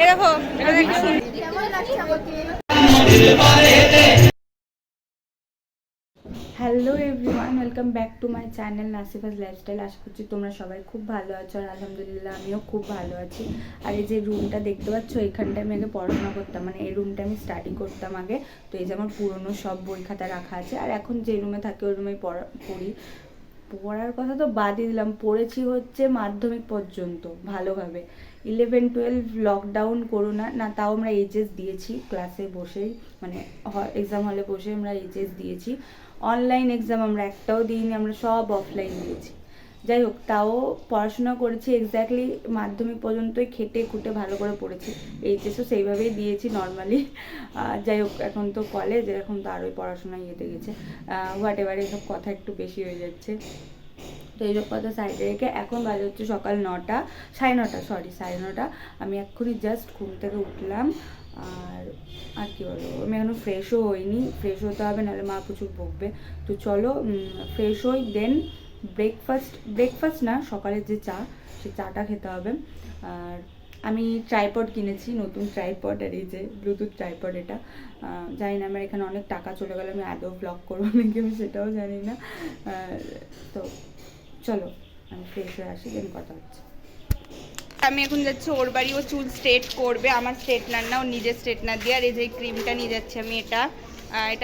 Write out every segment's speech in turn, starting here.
এরকম hello everyone, welcome back to my channel Nasifa's lifestyle. আশা করছি তোমরা সবাই খুব ভালো আছো, আর আলহামদুলিল্লাহ আমিও খুব ভালো আছি। আর এই যে রুমটা দেখতে পাচ্ছ, এখানটায় আমি আগে পড়াশোনা করতাম, মানে এই রুমটা আমি স্টাডি করতাম আগে। তো এই যে আমার পুরনো সব বই খাতা রাখা আছে, আর এখন যে রুমে থাকি ওই রুমেই পড়ি। পড়ার কথা তো বাদই দিলাম, পড়েছি হচ্ছে মাধ্যমিক পর্যন্ত ভালোভাবে। 11-12 লকডাউন করোনা না, তাও আমরা এইচএস দিয়েছি ক্লাসে বসেই, মানে এক্সাম হলে বসে আমরা এইচএস দিয়েছি। অনলাইন এক্সাম আমরা একটাও দিইনি, আমরা সব অফলাইন দিয়েছি। যাই হোক, তাও পড়াশোনা করেছি এক্স্যাক্টলি মাধ্যমিক পর্যন্তই, খেটে খুঁটে ভালো করে পড়েছি। এইচএসও সেইভাবেই দিয়েছি নর্মালি। যাই হোক, এখন তো কলেজ, এখন তো আরোই পড়াশোনা ইয়েতে গেছে। হোয়াট এভার, এসব কথা একটু বেশি হয়ে যাচ্ছে। তো এইসব কথা সাইডে রেখে এখন বাজে হচ্ছে সকাল 9টা, সাড়ে 9টা। আমি এক্ষুনি জাস্ট ঘুম থেকে উঠলাম। আর কি বলবো, আমি এখনও ফ্রেশও হইনি, ফ্রেশ হতে হবে, নাহলে মা প্রচুর বকবে। তো চলো ফ্রেশ হই, দেন ব্রেকফাস্ট না, সকালের যে চা, সেই চাটা খেতে হবে। আর আমি ট্রাইপড কিনেছি, নতুন ট্রাইপড, আর এই যে ব্লুটুথ ট্রাইপড। এটা জানি না আমার এখানে অনেক টাকা চলে গেল, আমি আদৌ ব্লগ করবো নাকি আমি সেটাও জানি না। তো চলো আমি ফ্রেশ হয়ে আসি, দেন কথা হচ্ছে। আমি এখন যাচ্ছি ওর বাড়ি, ও চুল স্ট্রেট করবে, আমার স্ট্রেটনার না, ও নিজের স্ট্রেটনার দিয়ে। আর এই যে ক্রিমটা নিয়ে যাচ্ছি আমি, এটা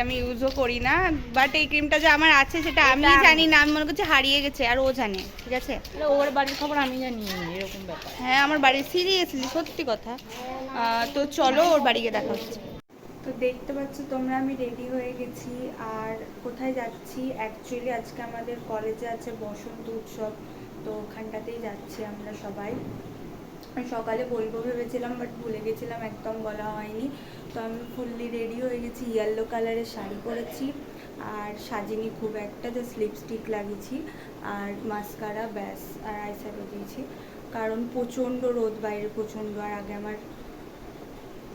আমি ইউজও করি না, বাট এই ক্রিমটা যে আমার আছে সেটা আমি জানি না, আমি মনে করছি হারিয়ে গেছে, আর ও জানে। ঠিক আছে, ওর বাড়ির খবর আমি জানি, এরকম ব্যাপার। হ্যাঁ, আমার বাড়ি সিরিয়াসলি সত্যি কথা। তো চলো ওর বাড়ি গিয়ে দেখা হচ্ছে। তো দেখতে পাচ্ছ তোমরা, আমি রেডি হয়ে গেছি। আর কোথায় যাচ্ছি, অ্যাকচুয়ালি আজকে আমাদের কলেজে আছে বসন্ত উৎসব, তো ওখানটাতেই যাচ্ছি আমরা সবাই। সকালে বলবো ভেবেছিলাম, বাট ভুলে গেছিলাম, একদম বলা হয়নি। তো আমি ফুললি রেডি হয়ে গেছি, ইয়েলো কালারের শাড়ি পরেছি, আর সাজিনি খুব একটা, জাস্ট লিপস্টিক লাগিয়েছি আর মাস্কারা, ব্যাস, আর আইশ্যাডো দিয়েছি। কারণ প্রচণ্ড রোদ বাইরে, প্রচণ্ড, আর আগে আমার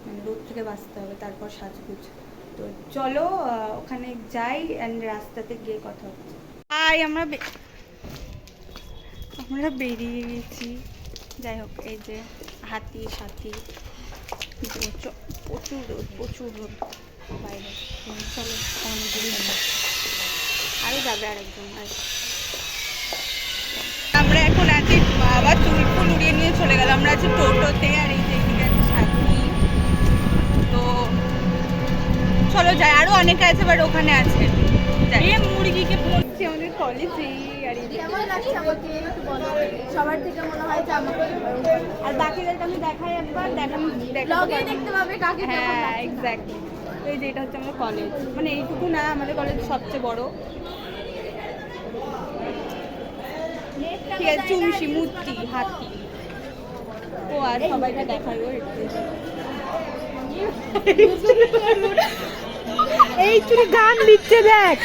মানে রোদ থেকে বাঁচতে হবে, তারপর সাজগুজ। তো চলো ওখানে যাই, অ্যান্ড রাস্তাতে গিয়ে কথা হচ্ছে। আমরা বেরিয়ে গেছি। যাই হোক, এই যে হাতি প্রচুর রোদ বাইরে। চলো আরও যাবে আরেকজন। আমরা এখন আছি, আবার চুল ফুল উড়িয়ে নিয়ে চলে গেল। আমরা আছি টোটোতে, আর এই যে এদিকে আছে সাথী। তো চলো যাই, আরও অনেকে আছে, বাট ওখানে আছে মুরগিকে পড়ছি আমাদের কলেজে। সবার থেকে মনে হয় যে আমাকে, আর বাকিদেরকে আমি দেখাই একবার, দেখতে পাবে কাকে। হ্যাঁ এক্স্যাক্টলি। তো এই যে এটা হচ্ছে আমাদের কলেজ, মানে এইটুকু না, আমাদের কলেজ সবচেয়ে বড়। ঠিক আছে, চুমসি, মূর্তি, হাতি। ও আর সবাইকে দেখাই, ও এই চুরি গান দিচ্ছে, দেখ।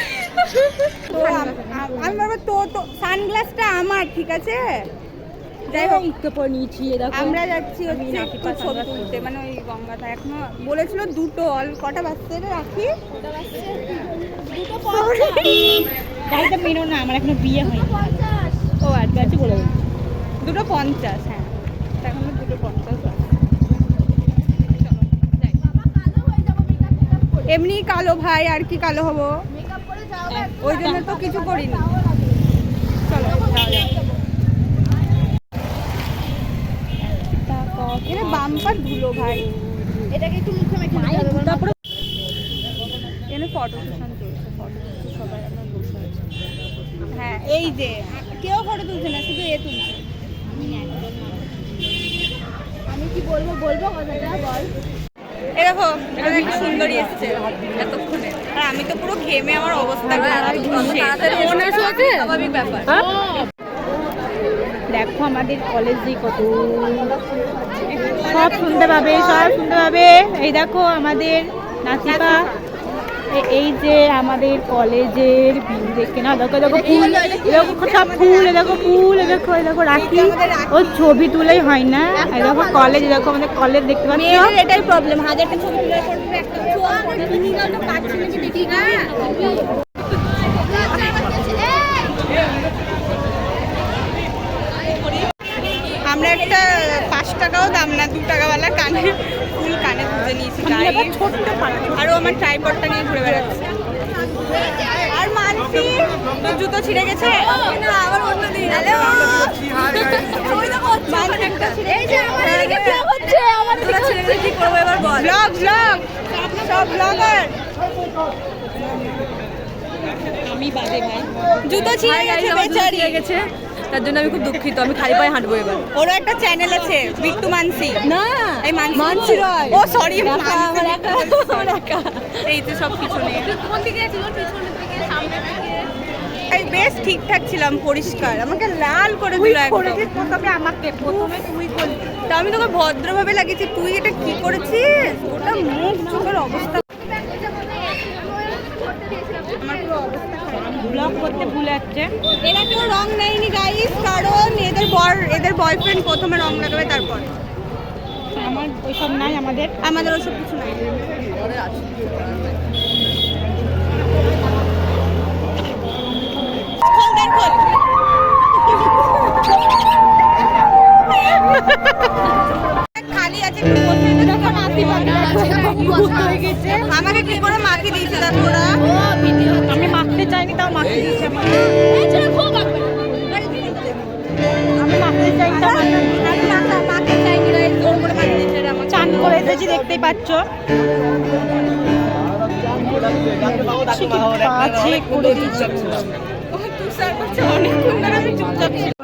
আমি বলবো তো সানগ্লাসটা আমার, ঠিক আছে। যাই হোক, আমরা যাচ্ছি হচ্ছে একটু ছবি তুলতে, মানে ওই গঙ্গাটা। এখনো বলেছিল দুটো, কটা বাজতে রাখি, গাড়িটা মেরো না, আমার এখনো বিয়ে হয়নি। ও আচ্ছা আচ্ছা, বলে 2:50। হ্যাঁ, এখনো 2:50 এমনি কালো ভাই, আর কি কালো হবো, ওই জন্য তো কিছু করিনি। চলো এটা বাম্পার ধুলো ভাই, এটাকে একটু মুখে মেখে নিতে হবে। তারপরে এখানে ফটো সেশন চলছে, ফটো তুলছে সবাই, আমরা বসে আছি। হ্যাঁ, এই যে কেউ ফটো তুলছে না, শুধু এ তুলছে। আমি কি বলবো কথাটা বল। এরকম একটা সুন্দরী এসছে এতক্ষণে, আর আমি তো পুরো ঘেমে আমার অবস্থা খারাপ। স্বাভাবিক ব্যাপার। দেখো আমাদের কলেজে কত সব শুনতে পাবে, এই দেখো আমাদের নাসিফা, এই যে আমাদের কলেজের ভিউ দেখে না, দেখো ফুল, দেখো সব ফুল, দেখো রাখি, ও ছবি তুলেই হয় না। দেখো কলেজ, দেখো আমাদের কলেজ দেখতে পাচ্ছ, এটাই প্রবলেম, হাজারটা ছবি তুলে করবে একটা পাচ্ছি নাকি দেখি না। আমরা একটা 5 টাকাও দাম না, 2 টাকাওয়ালা কানে ফুল কানে গুঁজে নিয়েছি গায়ে। ছোট্ট আর ও আমার ট্রাইপডটা নিয়ে ঘুরে বেড়াচ্ছে। আর মানসি তোর জুতো ছিঁড়ে গেছে না, আবার অন্য দিন। হ্যালো এই যে আমার এদিকে ব্লগ হচ্ছে, আমার এদিকে ছিঁড়ে গেলে কি করবো এবার বল? ব্লগ সব ব্লগার। আমি বাদে ভাই জুতো ছিঁড়ে গেছে বেচারি। গেছে, তার জন্য আমি খুব দুঃখিত। আমি খালি পায়ে হাঁটবো এবার। ওরও একটা চ্যানেল আছে, বিট্টু মানসি। না, এই মানসি রয়। ও সরি, আমার একা। এই তো সব পিছনে। কোন দিকে ছিল? পিছনের দিকে, সামনের দিকে? এই বেশ ঠিকঠাক ছিলাম, পরিষ্কার। আমাকে লাল করে দিল একদম। প্রথমে আমাকে প্রথমে তুই করলি। তা আমি তোকে ভদ্রভাবে লাগিয়েছি, তুই এটা কি করেছিস? ওটা মুখ চোখের অবস্থা। আমার পুরো অবস্থা খারাপ। ব্লগ করতে ভুলে যাচ্ছে। এরা কেউ রং নেয়নি গাইস, কারণ এদের বয়ফ্রেন্ড প্রথমে রং লাগাবে, তারপর। আমার ওইসব নাই, আমাদের ওসব কিছু নাই। খোল দ্বার খোল। খালি আছে, একটু বসে নে, দেখো মাখি হয়ে গেছে। আমাকে কি করে মাখি দিয়েছে দেখো ওরা। আমি মাখতে চাইনি, তাও মাখতে দিয়েছে আমাকে। এই যে খুব আগে আমি মাখতে চাইনি, তাও মাকে চাইনি রে, জোর করে মাখি দিয়েছে রে আমাকে। চান করে এসেছি, দেখতেই পাচ্ছ। আছে করে দিচ্ছি। তুষার করছে অনেকক্ষণ ধরে, আমি চুপচাপ ছিলাম।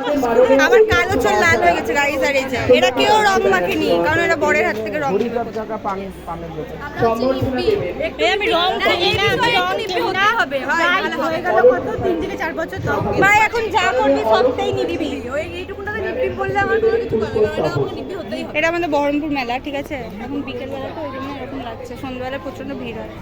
আমার কালো চোল লাল হয়ে গেছে গাইস। আর এই যে এরা কেউ রং মাখেনি, কারণ এরা বরের হাত থেকে রং নিবে। এই আমি রং করি না, আমি রং নিবি, করি হতে না। হবে ভাই, ভাই, নাহলে হয়ে হবে গেল কত 3 থেকে 4 বছর তো। ভাই, এখন যা করবি সবটাই নিবি। ওই এইটুকুটাতে নিবি বললে আমার কোনো কিছু করবে না, এটা আমাকে নিবি হতেই হবে। এটা আমাদের বহরমপুর মেলা, ঠিক আছে? এখন বিকেল বেলা তো ওই জন্য এরকম লাগছে, সন্ধ্যাবেলা প্রচন্ড ভিড় হয়।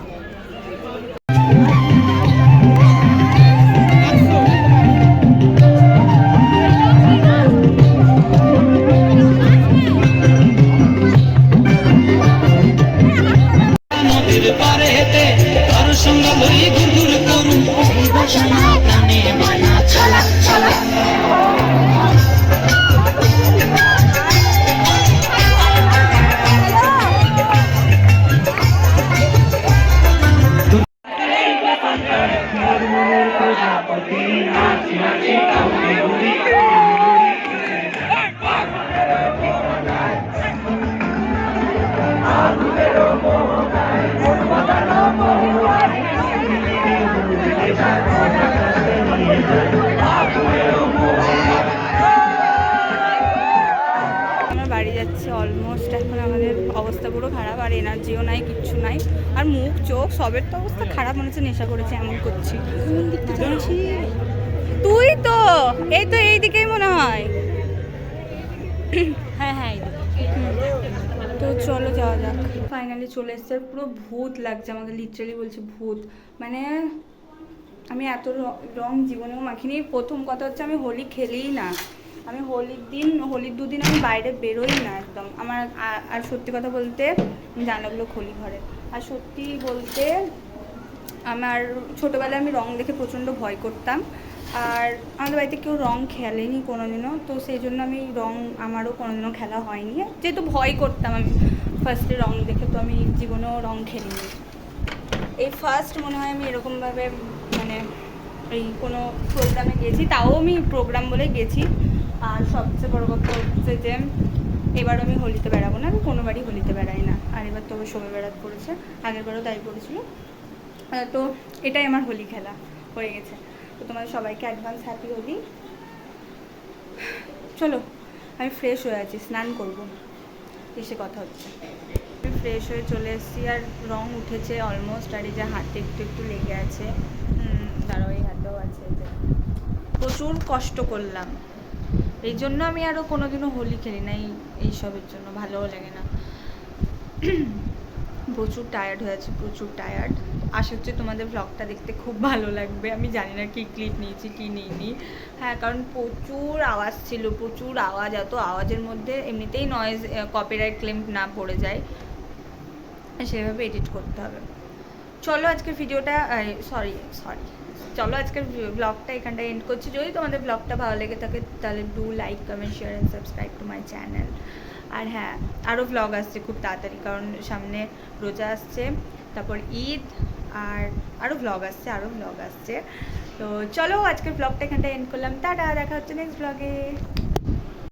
আমরা বাড়ি যাচ্ছি অলমোস্ট। এখন আমাদের অবস্থা পুরো খারাপ, আর এনার্জিও নাই, কিচ্ছু নাই। আর মুখ চোখ সবের তো অবস্থা খারাপ, মনে হচ্ছে নেশা করেছে, এমন করছি। তুই তো এই দিকেই মনে হয়। হ্যাঁ, তো চলো যাওয়া যাক। ফাইনালি চলে এসছে। পুরো ভূত লাগছে আমাকে, লিটারালি বলছি ভূত। মানে আমি এত রং জীবনেও মাখিনি। প্রথম কথা হচ্ছে আমি হোলি খেলিই না। আমি হোলির দুদিন আমি বাইরে বেরোই না একদম। আমার আর সত্যি কথা বলতে জানাগুলো খোলি ঘরে। আর সত্যি বলতে আমার ছোটোবেলায় আমি রং দেখে প্রচণ্ড ভয় করতাম। আর আমাদের বাড়িতে কেউ রং খেলেনি কোনোদিনও, তো সেই জন্য আমি রং আমারও কোনোদিনও খেলা হয়নি। যেহেতু ভয় করতাম আমি ফার্স্টে রং দেখে, তো আমি জীবনেও রং খেলিনি। এই ফার্স্ট মনে হয় আমি এরকমভাবে মানে এই কোনো প্রোগ্রামে গেছি, তাও আমি প্রোগ্রাম বলে গেছি। আর সবচেয়ে বড় কথা হচ্ছে যে এবার আমি হোলিতে বেড়াবো না। আমি কোনোবারই হোলিতে বেড়াই না। আর এবার তবে শোভে বেড়াত পড়েছে, আগেরবারও তাই পড়েছিল। তো এটাই আমার হোলি খেলা হয়ে গেছে। তো তোমাদের সবাইকে অ্যাডভান্স হ্যাপি হোলি। চলো, আমি ফ্রেশ হয়ে আছি, স্নান করবো, এসে কথা হচ্ছে। আমি ফ্রেশ হয়ে চলে এসেছি, আর রং উঠেছে অলমোস্ট। আর এই যে হাতে একটু লেগে আছে, দাঁড়াও, এই হাতেও আছে। যে প্রচুর কষ্ট করলাম, এই জন্য আমি আরও কোনোদিনও হোলি খেলি না। এইসবের জন্য ভালোও লাগে না। প্রচুর টায়ার্ড হয়েছে, প্রচুর টায়ার্ড। আশা হচ্ছে তোমাদের ব্লগটা দেখতে খুব ভালো লাগবে। আমি জানি না কি ক্লিপ নিয়েছি কি নিইনি। হ্যাঁ, কারণ প্রচুর আওয়াজ ছিল, প্রচুর আওয়াজ। এত আওয়াজের মধ্যে এমনিতেই নয়েজ কপিরাইট ক্লেম না পড়ে যায়, সেভাবে এডিট করতে হবে। চলো আজকের ভিডিওটা সরি চলো আজকের ব্লগটা এখানটা এন্ড করছি। যদি তোমাদের ব্লগটা ভালো লেগে থাকে তাহলে do like comment share and subscribe to my channel. আর হ্যাঁ, আরও ব্লগ আসছে খুব তাড়াতাড়ি, কারণ সামনে রোজা আসছে, তারপর ঈদ, আর আরও ব্লগ আসছে। তো চলো আজকের ব্লগটা এখানটা এন্ড করলাম। টাটা, দেখা হচ্ছে নেক্সট ব্লগে।